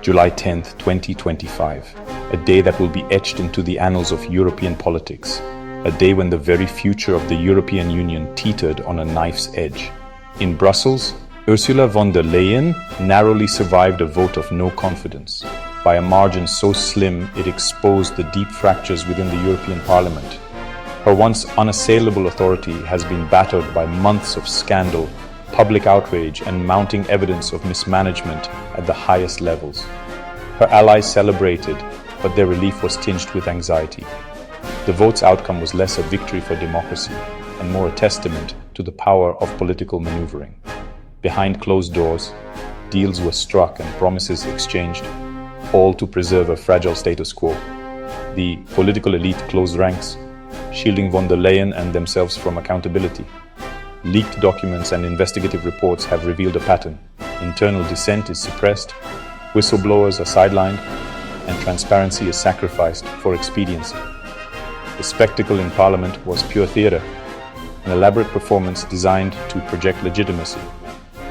July 10, 2025, a day that will be etched into the annals of European politics, a day when the very future of the European Union teetered on a knife's edge. In Brussels, Ursula von der Leyen narrowly survived a vote of no confidence, by a margin so slim it exposed the deep fractures within the European Parliament. Her once unassailable authority has been battered by months of scandal, public outrage, and mounting evidence of mismanagement at the highest levels. Her allies celebrated, but their relief was tinged with anxiety. The vote's outcome was less a victory for democracy and more a testament to the power of political maneuvering. Behind closed doors, deals were struck and promises exchanged, all to preserve a fragile status quo. The political elite closed ranks, shielding von der Leyen and themselves from accountability. Leaked documents and investigative reports have revealed a pattern. Internal dissent is suppressed, whistleblowers are sidelined, and transparency is sacrificed for expediency. The spectacle in Parliament was pure theatre, an elaborate performance designed to project legitimacy.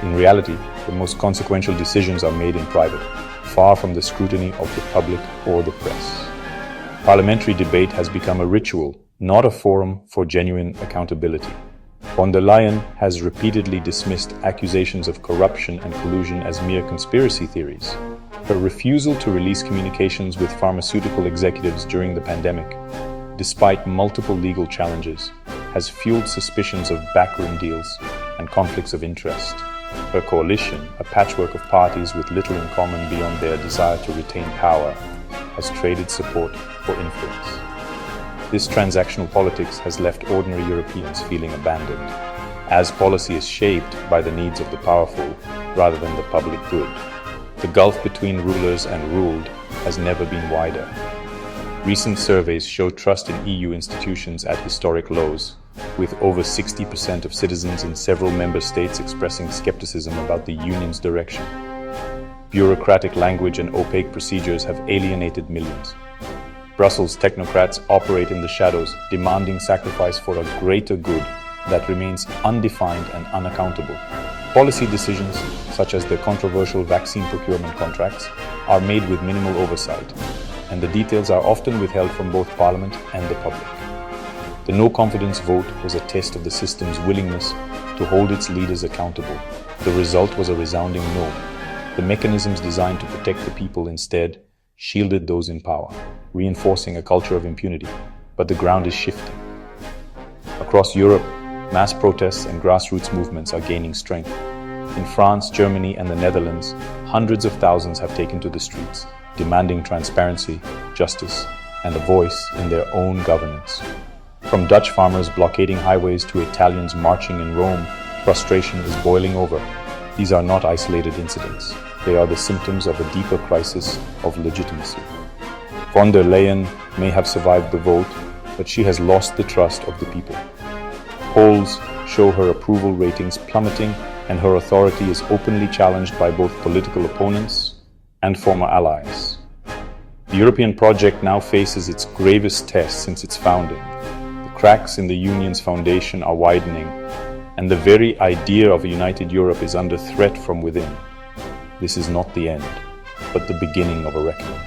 In reality, the most consequential decisions are made in private, far from the scrutiny of the public or the press. Parliamentary debate has become a ritual, not a forum for genuine accountability. Von der Leyen has repeatedly dismissed accusations of corruption and collusion as mere conspiracy theories. Her refusal to release communications with pharmaceutical executives during the pandemic, despite multiple legal challenges, has fueled suspicions of backroom deals and conflicts of interest. Her coalition, a patchwork of parties with little in common beyond their desire to retain power, has traded support for influence. This transactional politics has left ordinary Europeans feeling abandoned, as policy is shaped by the needs of the powerful rather than the public good. The gulf between rulers and ruled has never been wider. Recent surveys show trust in EU institutions at historic lows, with over 60% of citizens in several member states expressing skepticism about the Union's direction. Bureaucratic language and opaque procedures have alienated millions. Brussels technocrats operate in the shadows, demanding sacrifice for a greater good that remains undefined and unaccountable. Policy decisions, such as the controversial vaccine procurement contracts, are made with minimal oversight, and the details are often withheld from both Parliament and the public. The no-confidence vote was a test of the system's willingness to hold its leaders accountable. The result was a resounding no. The mechanisms designed to protect the people instead shielded those in power, reinforcing a culture of impunity. But the ground is shifting. Across Europe, mass protests and grassroots movements are gaining strength. In France, Germany, and the Netherlands, hundreds of thousands have taken to the streets, demanding transparency, justice, and a voice in their own governance. From Dutch farmers blockading highways to Italians marching in Rome, frustration is boiling over. These are not isolated incidents. They are the symptoms of a deeper crisis of legitimacy. Von der Leyen may have survived the vote, but she has lost the trust of the people. Polls show her approval ratings plummeting, and her authority is openly challenged by both political opponents and former allies. The European project now faces its gravest test since its founding. The cracks in the Union's foundation are widening, and the very idea of a united Europe is under threat from within. This is not the end, but the beginning of a reckoning.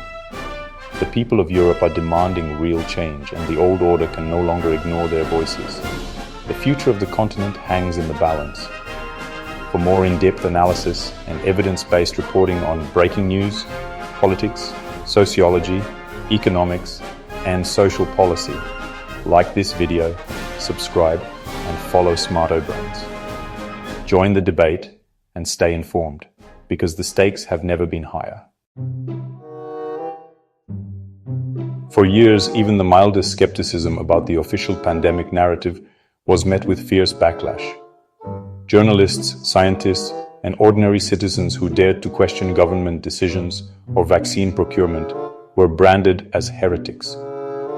The people of Europe are demanding real change, and the old order can no longer ignore their voices. The future of the continent hangs in the balance. For more in-depth analysis and evidence-based reporting on breaking news, politics, sociology, economics, and social policy, like this video, subscribe, and follow Smarto Brains. Join the debate and stay informed, because the stakes have never been higher. For years, even the mildest skepticism about the official pandemic narrative was met with fierce backlash. Journalists, scientists, and ordinary citizens who dared to question government decisions or vaccine procurement were branded as heretics.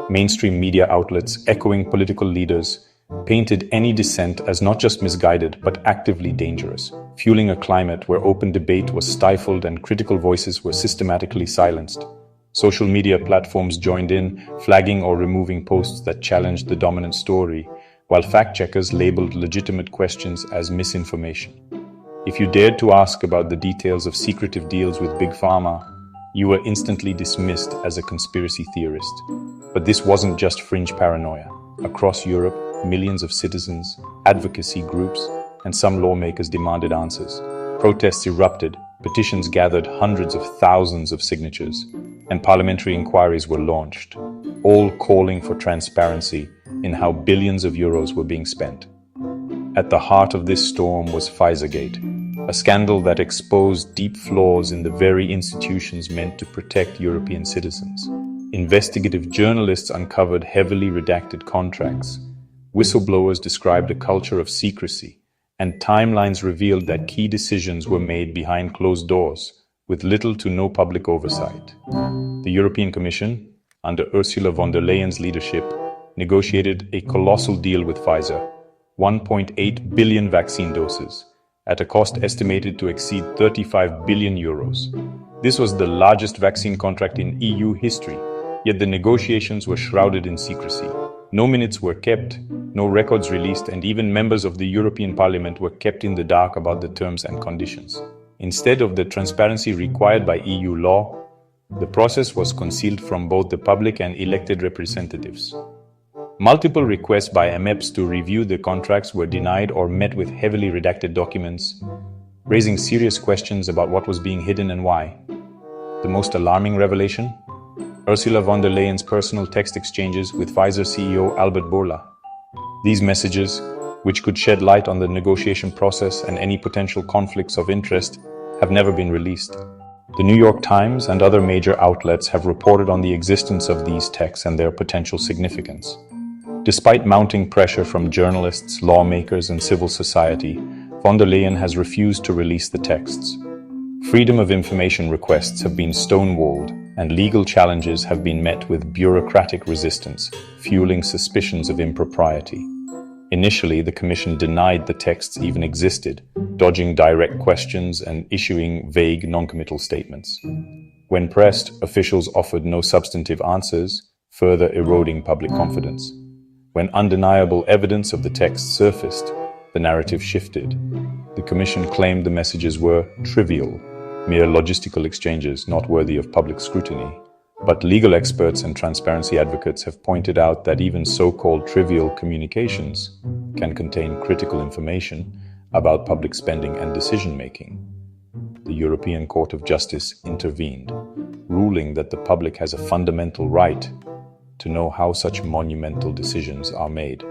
Mainstream media outlets, echoing political leaders, painted any dissent as not just misguided but actively dangerous, fueling a climate where open debate was stifled and critical voices were systematically silenced. Social media platforms joined in, flagging or removing posts that challenged the dominant story, while fact-checkers labeled legitimate questions as misinformation. If you dared to ask about the details of secretive deals with Big Pharma, you were instantly dismissed as a conspiracy theorist. But this wasn't just fringe paranoia. Across Europe, millions of citizens, advocacy groups, and some lawmakers demanded answers. Protests erupted, petitions gathered hundreds of thousands of signatures, and parliamentary inquiries were launched, all calling for transparency in how billions of euros were being spent. At the heart of this storm was Pfizergate, a scandal that exposed deep flaws in the very institutions meant to protect European citizens. Investigative journalists uncovered heavily redacted contracts, whistleblowers described a culture of secrecy, and timelines revealed that key decisions were made behind closed doors, with little to no public oversight. The European Commission, under Ursula von der Leyen's leadership, negotiated a colossal deal with Pfizer, 1.8 billion vaccine doses, at a cost estimated to exceed 35 billion euros. This was the largest vaccine contract in EU history, yet the negotiations were shrouded in secrecy. No minutes were kept, no records released, and even members of the European Parliament were kept in the dark about the terms and conditions. Instead of the transparency required by EU law, the process was concealed from both the public and elected representatives. Multiple requests by MEPs to review the contracts were denied or met with heavily redacted documents, raising serious questions about what was being hidden and why. The most alarming revelation? Ursula von der Leyen's personal text exchanges with Pfizer CEO Albert Bourla. These messages, which could shed light on the negotiation process and any potential conflicts of interest, have never been released. The New York Times and other major outlets have reported on the existence of these texts and their potential significance. Despite mounting pressure from journalists, lawmakers, and civil society, von der Leyen has refused to release the texts. Freedom of information requests have been stonewalled, and legal challenges have been met with bureaucratic resistance, fueling suspicions of impropriety. Initially, the Commission denied the texts even existed, dodging direct questions and issuing vague non-committal statements. When pressed, officials offered no substantive answers, further eroding public confidence. When undeniable evidence of the text surfaced, the narrative shifted. The Commission claimed the messages were trivial, mere logistical exchanges not worthy of public scrutiny. But legal experts and transparency advocates have pointed out that even so-called trivial communications can contain critical information about public spending and decision-making. The European Court of Justice intervened, ruling that the public has a fundamental right to know how such monumental decisions are made.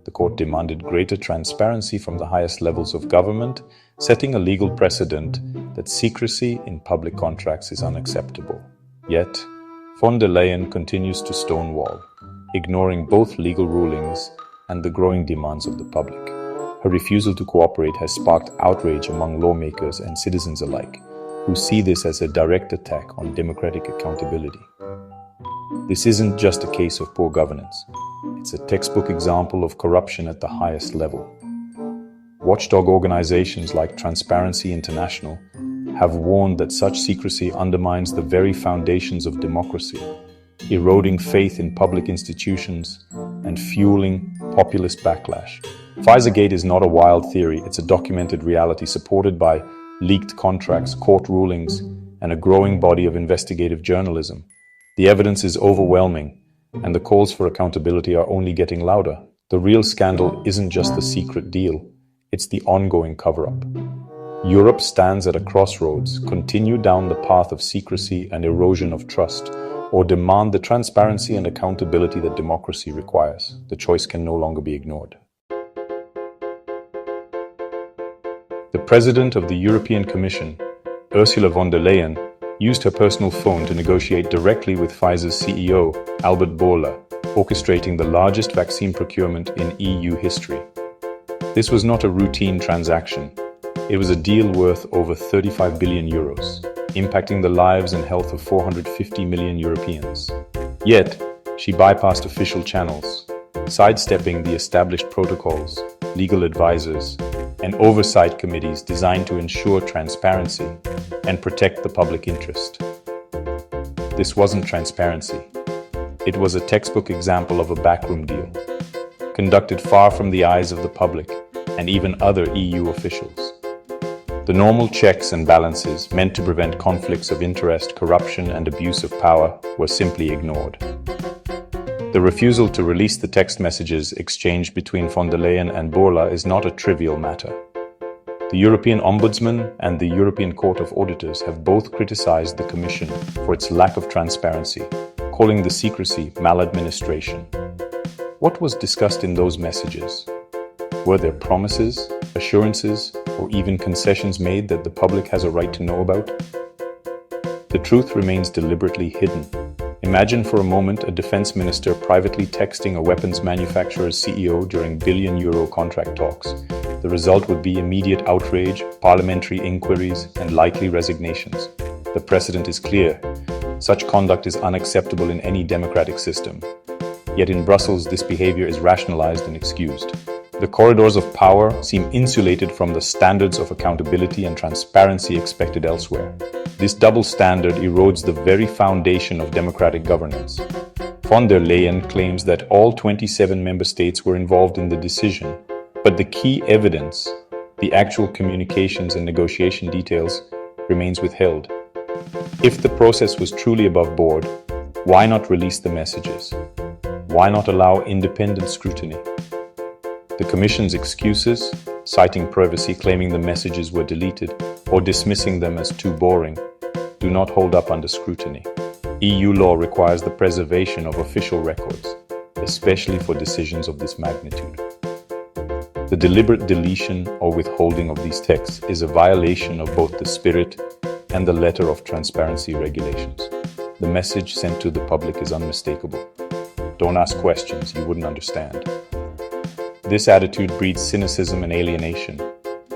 The court demanded greater transparency from the highest levels of government, setting a legal precedent that secrecy in public contracts is unacceptable. Yet, von der Leyen continues to stonewall, ignoring both legal rulings and the growing demands of the public. Her refusal to cooperate has sparked outrage among lawmakers and citizens alike, who see this as a direct attack on democratic accountability. This isn't just a case of poor governance. It's a textbook example of corruption at the highest level. Watchdog organizations like Transparency International have warned that such secrecy undermines the very foundations of democracy, eroding faith in public institutions and fueling populist backlash. Pfizergate is not a wild theory, it's a documented reality supported by leaked contracts, court rulings, and a growing body of investigative journalism. The evidence is overwhelming, and the calls for accountability are only getting louder. The real scandal isn't just the secret deal, it's the ongoing cover-up. Europe stands at a crossroads: continue down the path of secrecy and erosion of trust, or demand the transparency and accountability that democracy requires. The choice can no longer be ignored. The President of the European Commission, Ursula von der Leyen, used her personal phone to negotiate directly with Pfizer's CEO, Albert Bourla, orchestrating the largest vaccine procurement in EU history. This was not a routine transaction. It was a deal worth over 35 billion euros, impacting the lives and health of 450 million Europeans. Yet, she bypassed official channels, sidestepping the established protocols, legal advisors, and oversight committees designed to ensure transparency and protect the public interest. This wasn't transparency. It was a textbook example of a backroom deal, conducted far from the eyes of the public and even other EU officials. The normal checks and balances meant to prevent conflicts of interest, corruption, and abuse of power were simply ignored. The refusal to release the text messages exchanged between von der Leyen and Ursula is not a trivial matter. The European Ombudsman and the European Court of Auditors have both criticized the Commission for its lack of transparency, calling the secrecy maladministration. What was discussed in those messages? Were there promises, assurances, or even concessions made that the public has a right to know about? The truth remains deliberately hidden. Imagine for a moment a defense minister privately texting a weapons manufacturer's CEO during billion-euro contract talks. The result would be immediate outrage, parliamentary inquiries, and likely resignations. The precedent is clear. Such conduct is unacceptable in any democratic system. Yet in Brussels, this behavior is rationalized and excused. The corridors of power seem insulated from the standards of accountability and transparency expected elsewhere. This double standard erodes the very foundation of democratic governance. Von der Leyen claims that all 27 member states were involved in the decision, but the key evidence, the actual communications and negotiation details, remains withheld. If the process was truly above board, why not release the messages? Why not allow independent scrutiny? The Commission's excuses, citing privacy, claiming the messages were deleted, or dismissing them as too boring, do not hold up under scrutiny. EU law requires the preservation of official records, especially for decisions of this magnitude. The deliberate deletion or withholding of these texts is a violation of both the spirit and the letter of transparency regulations. The message sent to the public is unmistakable. Don't ask questions you wouldn't understand. This attitude breeds cynicism and alienation,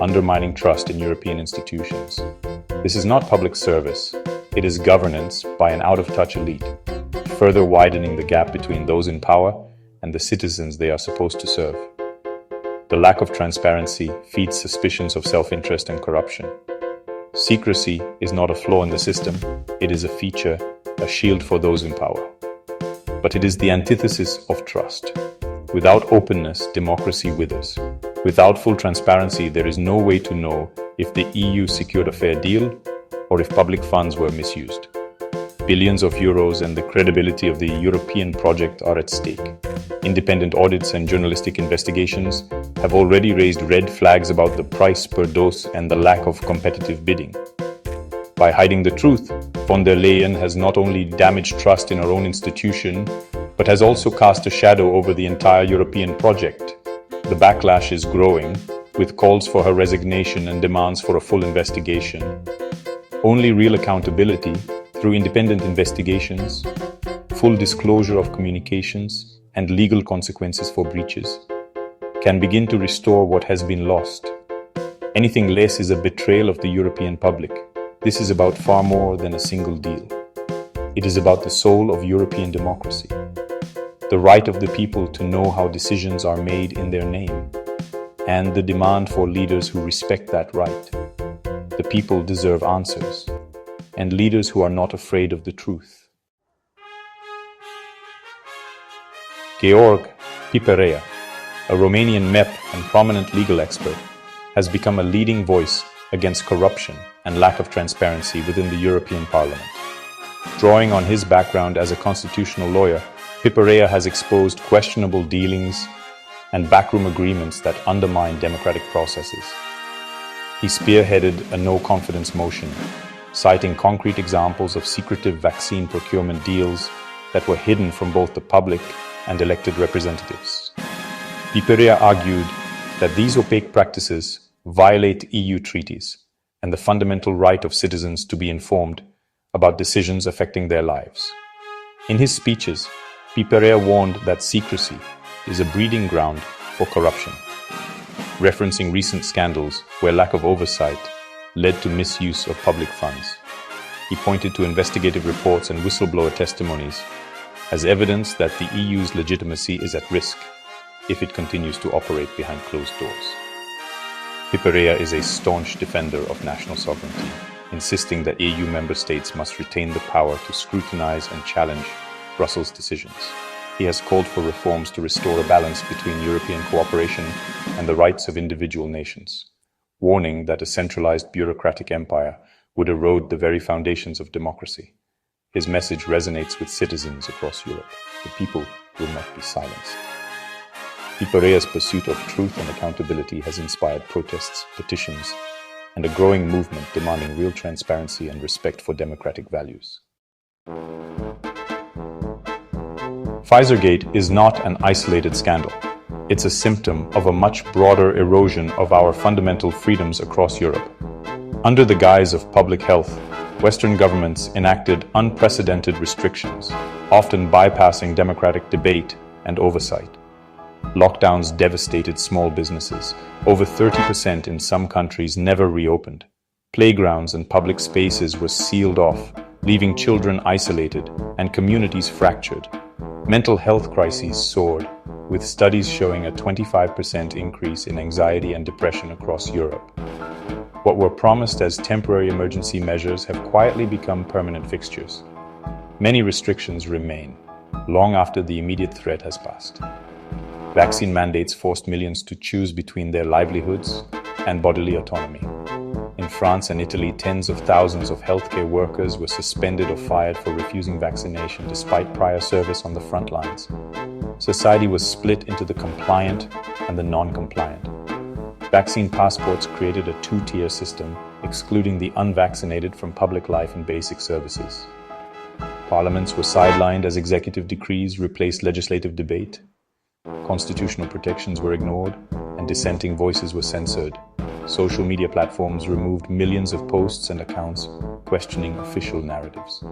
undermining trust in European institutions. This is not public service, it is governance by an out-of-touch elite, further widening the gap between those in power and the citizens they are supposed to serve. The lack of transparency feeds suspicions of self-interest and corruption. Secrecy is not a flaw in the system, it is a feature, a shield for those in power. But it is the antithesis of trust. Without openness, democracy withers. Without full transparency, there is no way to know if the EU secured a fair deal or if public funds were misused. Billions of euros and the credibility of the European project are at stake. Independent audits and journalistic investigations have already raised red flags about the price per dose and the lack of competitive bidding. By hiding the truth, von der Leyen has not only damaged trust in her own institution, but has also cast a shadow over the entire European project. The backlash is growing, with calls for her resignation and demands for a full investigation. Only real accountability, through independent investigations, full disclosure of communications, and legal consequences for breaches, can begin to restore what has been lost. Anything less is a betrayal of the European public. This is about far more than a single deal. It is about the soul of European democracy. The right of the people to know how decisions are made in their name, and the demand for leaders who respect that right. The people deserve answers, and leaders who are not afraid of the truth. Gheorghe Piperea, a Romanian MEP and prominent legal expert, has become a leading voice against corruption and lack of transparency within the European Parliament. Drawing on his background as a constitutional lawyer, Piperea has exposed questionable dealings and backroom agreements that undermine democratic processes. He spearheaded a no-confidence motion, citing concrete examples of secretive vaccine procurement deals that were hidden from both the public and elected representatives. Piperea argued that these opaque practices violate EU treaties and the fundamental right of citizens to be informed about decisions affecting their lives. In his speeches, Piperea warned that secrecy is a breeding ground for corruption, referencing recent scandals where lack of oversight led to misuse of public funds. He pointed to investigative reports and whistleblower testimonies as evidence that the EU's legitimacy is at risk if it continues to operate behind closed doors. Piperea is a staunch defender of national sovereignty, insisting that EU member states must retain the power to scrutinize and challenge Brussels decisions. He has called for reforms to restore a balance between European cooperation and the rights of individual nations. warning that a centralized bureaucratic empire would erode the very foundations of democracy. His message resonates with citizens across Europe. The people will not be silenced. Piperea's pursuit of truth and accountability has inspired protests, petitions, and a growing movement demanding real transparency and respect for democratic values. Pfizergate is not an isolated scandal. It's a symptom of a much broader erosion of our fundamental freedoms across Europe. Under the guise of public health, Western governments enacted unprecedented restrictions, often bypassing democratic debate and oversight. Lockdowns devastated small businesses. Over 30% in some countries never reopened. Playgrounds and public spaces were sealed off, leaving children isolated and communities fractured. Mental health crises soared, with studies showing a 25% increase in anxiety and depression across Europe. What were promised as temporary emergency measures have quietly become permanent fixtures. Many restrictions remain, long after the immediate threat has passed. Vaccine mandates forced millions to choose between their livelihoods and bodily autonomy. In France and Italy, tens of thousands of healthcare workers were suspended or fired for refusing vaccination despite prior service on the front lines. Society was split into the compliant and the non-compliant. Vaccine passports created a two-tier system, excluding the unvaccinated from public life and basic services. Parliaments were sidelined as executive decrees replaced legislative debate. Constitutional protections were ignored, and dissenting voices were censored. Social media platforms removed millions of posts and accounts questioning official narratives.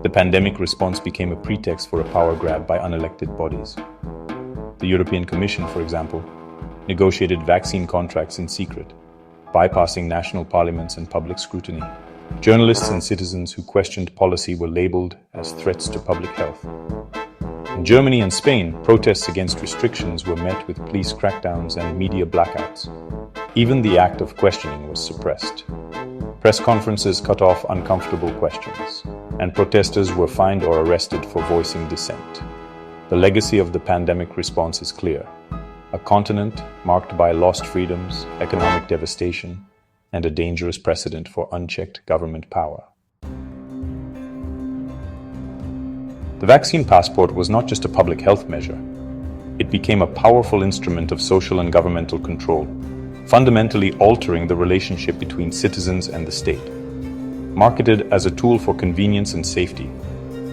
The pandemic response became a pretext for a power grab by unelected bodies. The European Commission, for example, negotiated vaccine contracts in secret, bypassing national parliaments and public scrutiny. Journalists and citizens who questioned policy were labeled as threats to public health. In Germany and Spain, protests against restrictions were met with police crackdowns and media blackouts. Even the act of questioning was suppressed. Press conferences cut off uncomfortable questions, and protesters were fined or arrested for voicing dissent. The legacy of the pandemic response is clear: a continent marked by lost freedoms, economic devastation, and a dangerous precedent for unchecked government power. The vaccine passport was not just a public health measure. It became a powerful instrument of social and governmental control, fundamentally altering the relationship between citizens and the state. Marketed as a tool for convenience and safety,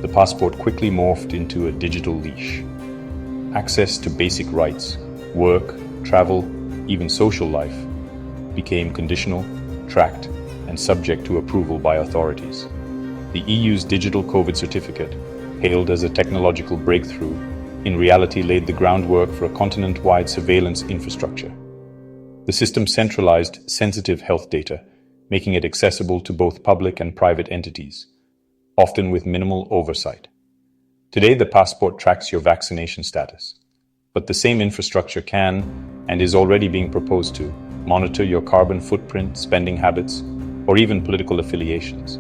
the passport quickly morphed into a digital leash. Access to basic rights, work, travel, even social life, became conditional, tracked, and subject to approval by authorities. The EU's digital COVID certificate, hailed as a technological breakthrough, in reality laid the groundwork for a continent-wide surveillance infrastructure. The system centralized sensitive health data, making it accessible to both public and private entities, often with minimal oversight. Today, the passport tracks your vaccination status, but the same infrastructure can, and is already being proposed to, monitor your carbon footprint, spending habits, or even political affiliations.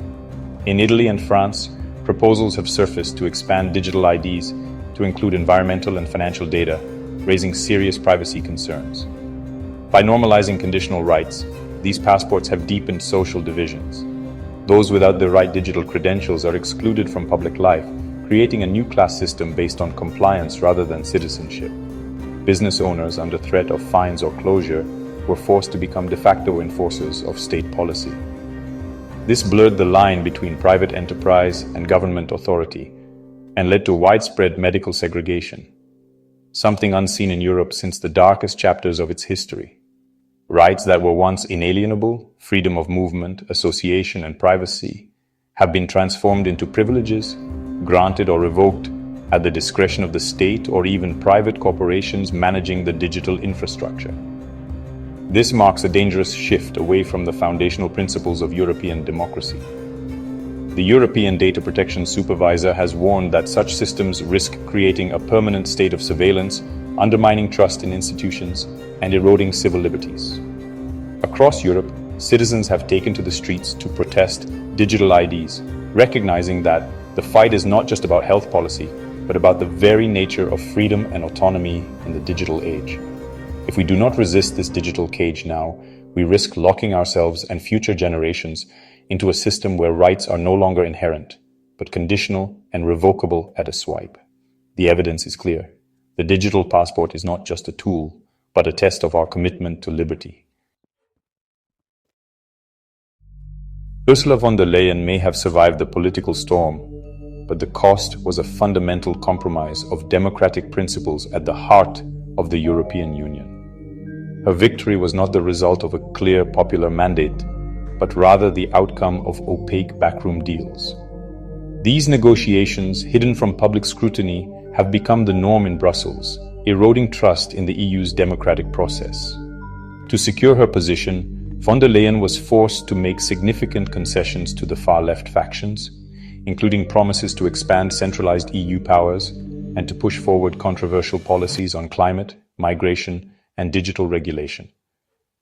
In Italy and France, proposals have surfaced to expand digital IDs to include environmental and financial data, raising serious privacy concerns. By normalizing conditional rights, these passports have deepened social divisions. Those without the right digital credentials are excluded from public life, creating a new class system based on compliance rather than citizenship. Business owners under threat of fines or closure were forced to become de facto enforcers of state policy. This blurred the line between private enterprise and government authority and led to widespread medical segregation, something unseen in Europe since the darkest chapters of its history. Rights that were once inalienable, freedom of movement, association, and privacy, have been transformed into privileges, granted or revoked at the discretion of the state or even private corporations managing the digital infrastructure. This marks a dangerous shift away from the foundational principles of European democracy. The European Data Protection Supervisor has warned that such systems risk creating a permanent state of surveillance, undermining trust in institutions, and eroding civil liberties. Across Europe, citizens have taken to the streets to protest digital IDs, recognizing that the fight is not just about health policy, but about the very nature of freedom and autonomy in the digital age. If we do not resist this digital cage now, We risk locking ourselves and future generations into a system where rights are no longer inherent, but conditional and revocable at a swipe. The evidence is clear. The digital passport is not just a tool, but a test of our commitment to liberty. Ursula von der Leyen may have survived the political storm, but the cost was a fundamental compromise of democratic principles at the heart of the European Union. Her victory was not the result of a clear popular mandate, but rather the outcome of opaque backroom deals. These negotiations, hidden from public scrutiny, have become the norm in Brussels, eroding trust in the EU's democratic process. To secure her position, von der Leyen was forced to make significant concessions to the far-left factions, including promises to expand centralized EU powers and to push forward controversial policies on climate, migration, and digital regulation.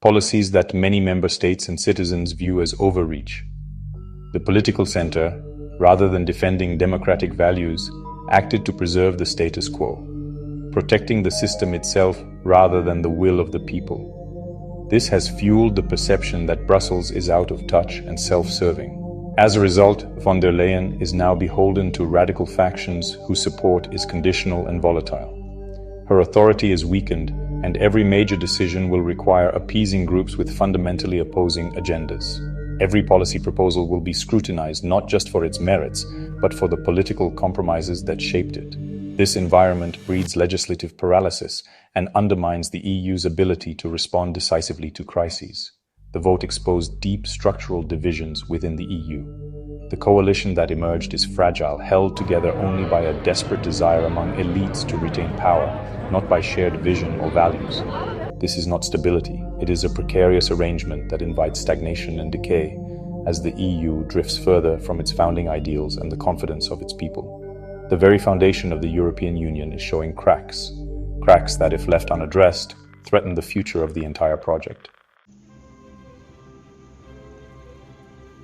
Policies that many member states and citizens view as overreach. The political center, rather than defending democratic values, acted to preserve the status quo, protecting the system itself rather than the will of the people. This has fueled the perception that Brussels is out of touch and self-serving. As a result, von der Leyen is now beholden to radical factions whose support is conditional and volatile. Her authority is weakened, and every major decision will require appeasing groups with fundamentally opposing agendas. Every policy proposal will be scrutinized not just for its merits, but for the political compromises that shaped it. This environment breeds legislative paralysis and undermines the EU's ability to respond decisively to crises. The vote exposed deep structural divisions within the EU. The coalition that emerged is fragile, held together only by a desperate desire among elites to retain power, not by shared vision or values. This is not stability. It is a precarious arrangement that invites stagnation and decay as the EU drifts further from its founding ideals and the confidence of its people. The very foundation of the European Union is showing cracks that, if left unaddressed, threaten the future of the entire project.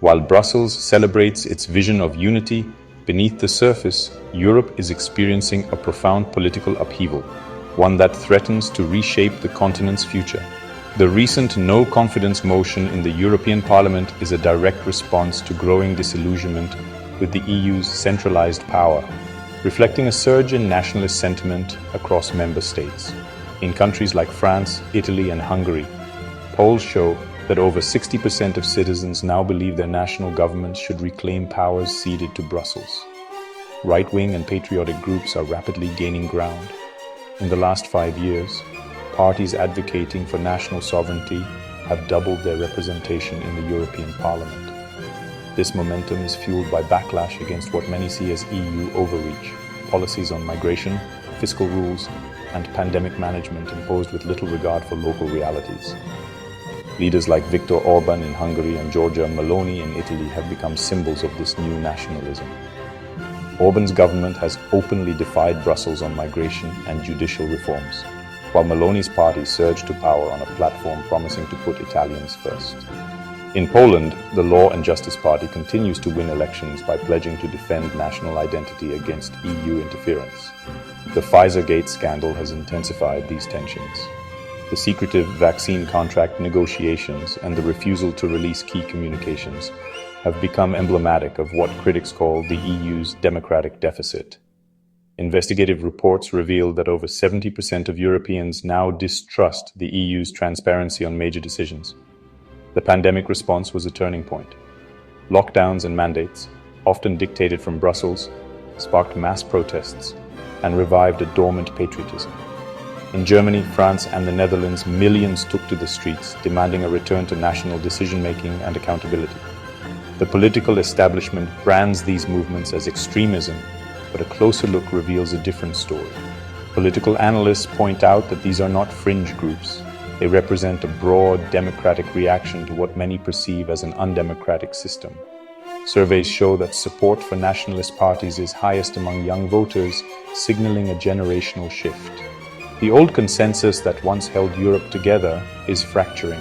While Brussels celebrates its vision of unity, beneath the surface, Europe is experiencing a profound political upheaval, one that threatens to reshape the continent's future. The recent no-confidence motion in the European Parliament is a direct response to growing disillusionment with the EU's centralized power, reflecting a surge in nationalist sentiment across member states. In countries like France, Italy, and Hungary, polls show that over 60% of citizens now believe their national governments should reclaim powers ceded to Brussels. Right-wing and patriotic groups are rapidly gaining ground. In the last 5 years, parties advocating for national sovereignty have doubled their representation in the European Parliament. This momentum is fueled by backlash against what many see as EU overreach, policies on migration, fiscal rules, and pandemic management imposed with little regard for local realities. Leaders like Viktor Orban in Hungary and Giorgia Meloni in Italy have become symbols of this new nationalism. Orban's government has openly defied Brussels on migration and judicial reforms, while Meloni's party surged to power on a platform promising to put Italians first. In Poland, the Law and Justice Party continues to win elections by pledging to defend national identity against EU interference. The Pfizergate scandal has intensified these tensions. The secretive vaccine contract negotiations and the refusal to release key communications have become emblematic of what critics call the EU's democratic deficit. Investigative reports reveal that over 70% of Europeans now distrust the EU's transparency on major decisions. The pandemic response was a turning point. Lockdowns and mandates, often dictated from Brussels, sparked mass protests and revived a dormant patriotism. In Germany, France, and the Netherlands, millions took to the streets, demanding a return to national decision-making and accountability. The political establishment brands these movements as extremism, but a closer look reveals a different story. Political analysts point out that these are not fringe groups. They represent a broad democratic reaction to what many perceive as an undemocratic system. Surveys show that support for nationalist parties is highest among young voters, signaling a generational shift. The old consensus that once held Europe together is fracturing.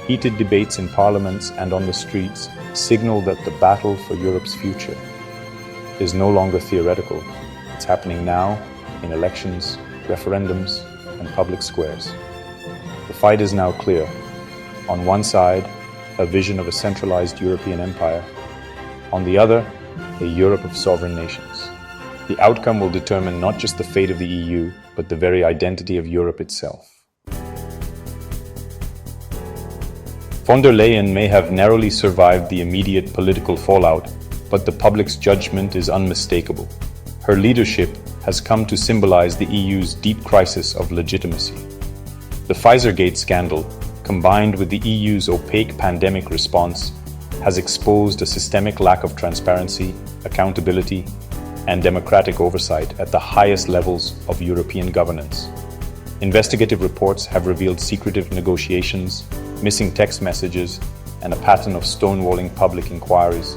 Heated debates in parliaments and on the streets signal that the battle for Europe's future is no longer theoretical. It's happening now in elections, referendums, and public squares. The fight is now clear. On one side, a vision of a centralized European empire. On the other, a Europe of sovereign nations. The outcome will determine not just the fate of the EU, but the very identity of Europe itself. Von der Leyen may have narrowly survived the immediate political fallout, but the public's judgment is unmistakable. Her leadership has come to symbolize the EU's deep crisis of legitimacy. The Pfizergate scandal, combined with the EU's opaque pandemic response, has exposed a systemic lack of transparency, accountability, and democratic oversight at the highest levels of European governance. Investigative reports have revealed secretive negotiations, missing text messages, and a pattern of stonewalling public inquiries.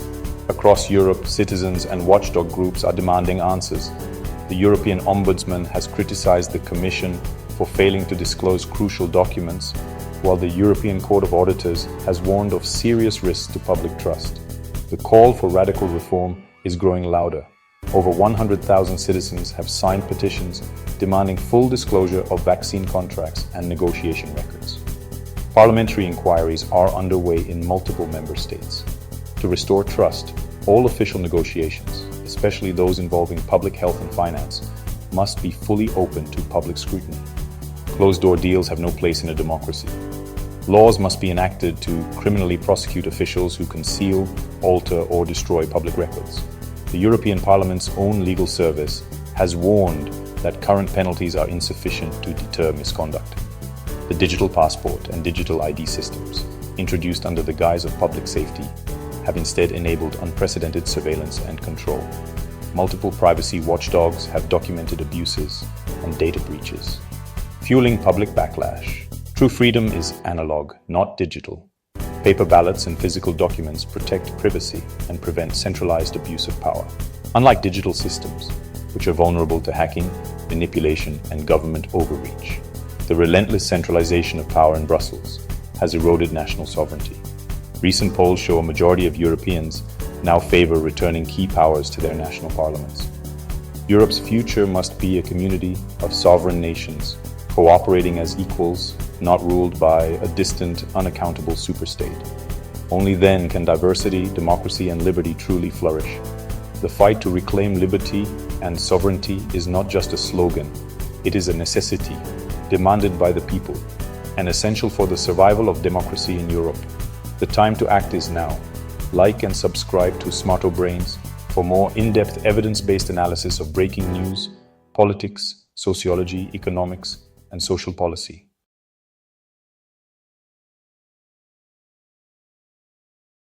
Across Europe, citizens and watchdog groups are demanding answers. The European Ombudsman has criticized the Commission for failing to disclose crucial documents, while the European Court of Auditors has warned of serious risks to public trust. The call for radical reform is growing louder. Over 100,000 citizens have signed petitions demanding full disclosure of vaccine contracts and negotiation records. Parliamentary inquiries are underway in multiple member states. To restore trust, all official negotiations, especially those involving public health and finance, must be fully open to public scrutiny. Closed-door deals have no place in a democracy. Laws must be enacted to criminally prosecute officials who conceal, alter, or destroy public records. The European Parliament's own legal service has warned that current penalties are insufficient to deter misconduct. The digital passport and digital ID systems, introduced under the guise of public safety, have instead enabled unprecedented surveillance and control. Multiple privacy watchdogs have documented abuses and data breaches, fueling public backlash. True freedom is analog, not digital. Paper ballots and physical documents protect privacy and prevent centralized abuse of power. Unlike digital systems, which are vulnerable to hacking, manipulation, and government overreach, the relentless centralization of power in Brussels has eroded national sovereignty. Recent polls show a majority of Europeans now favor returning key powers to their national parliaments. Europe's future must be a community of sovereign nations, cooperating as equals, not ruled by a distant, unaccountable superstate. Only then can diversity, democracy, and liberty truly flourish. The fight to reclaim liberty and sovereignty is not just a slogan, it is a necessity, demanded by the people, and essential for the survival of democracy in Europe. The time to act is now. Like and subscribe to Smarto Brains for more in-depth evidence-based analysis of breaking news, politics, sociology, economics, and social policy.